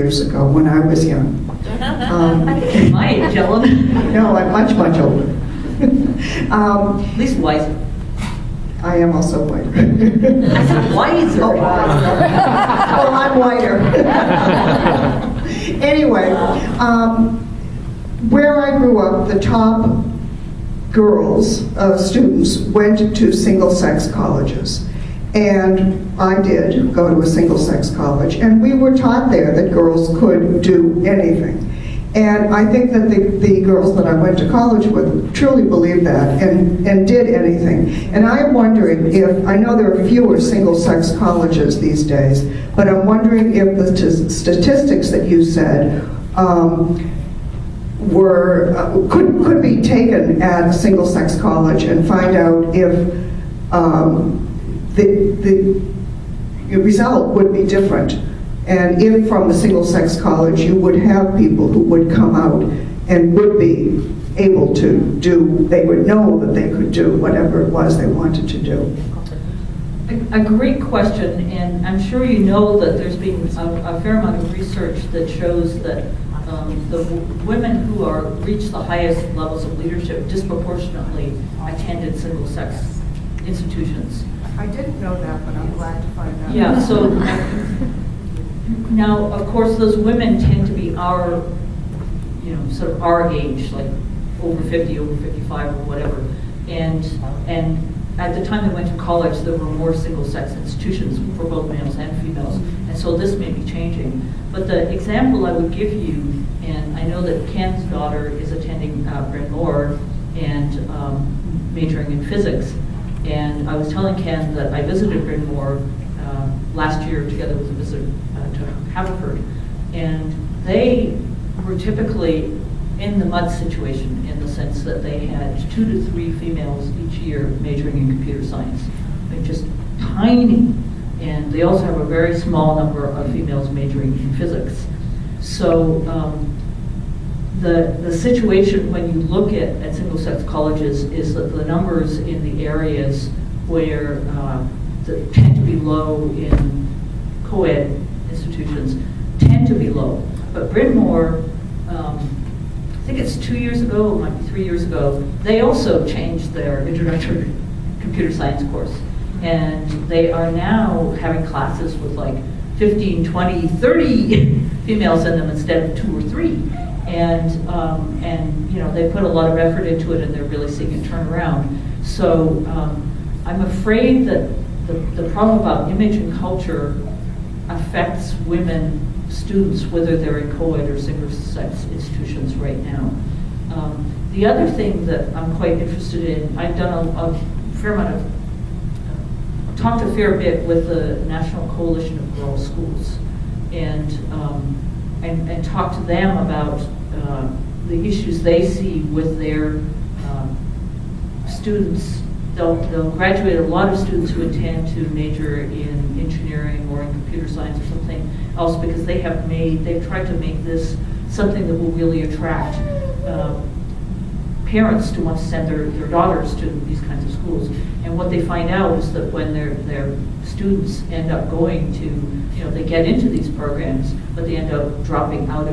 years ago when I was young. My age, Ellen. No, I'm much, much older. At least wiser. I am also whiter. I said wiser. Oh, well, I'm whiter. Anyway, where I grew up, the top girls, students, went to single-sex colleges. And I did go to a single-sex college, and we were taught there that girls could do anything. And I think that the girls that I went to college with truly believed that and did anything. And I'm wondering if, I know there are fewer single-sex colleges these days, but I'm wondering if the statistics that you said could be taken at a single-sex college and find out if the result would be different. And if from the single-sex college you would have people who would come out and would be able to do, they would know that they could do whatever it was they wanted to do. A great question, and I'm sure you know that there's been a fair amount of research that shows that the women who reach the highest levels of leadership disproportionately attended single-sex institutions. I didn't know that, but I'm glad to find out. Yeah, so now, of course, those women tend to be our, sort of our age, like over 50, over 55, or whatever. And at the time they went to college, there were more single-sex institutions for both males and females. And so this may be changing. But the example I would give you, and I know that Ken's daughter is attending Bryn Mawr and majoring in physics. And I was telling Ken that I visited Bryn Mawr last year together with a visitor to Haverford, and they were typically in the mud situation in the sense that they had 2 to 3 females each year majoring in computer science. They're just tiny, and they also have a very small number of females majoring in physics. So the situation when you look at single-sex colleges is that the numbers in the areas where that tend to be low in co-ed institutions tend to be low. But Bryn Mawr, I think it's 2 years ago, it might be 3 years ago, they also changed their introductory computer science course. And they are now having classes with like 15, 20, 30 females in them instead of 2 or 3. And they put a lot of effort into it, and they're really seeing it turn around. So I'm afraid that the problem about image and culture affects women students, whether they're in co-ed or single-sex institutions right now. The other thing that I'm quite interested in, I've done a fair amount of, talked a fair bit with the National Coalition of Girls' Schools, and talked to them about the issues they see with their students. They'll graduate a lot of students who intend to major in engineering or in computer science or something else because they've tried to make this something that will really attract parents to want to send their daughters to these kinds of schools. And what they find out is that when their students end up going to, they get into these programs, but they end up dropping out of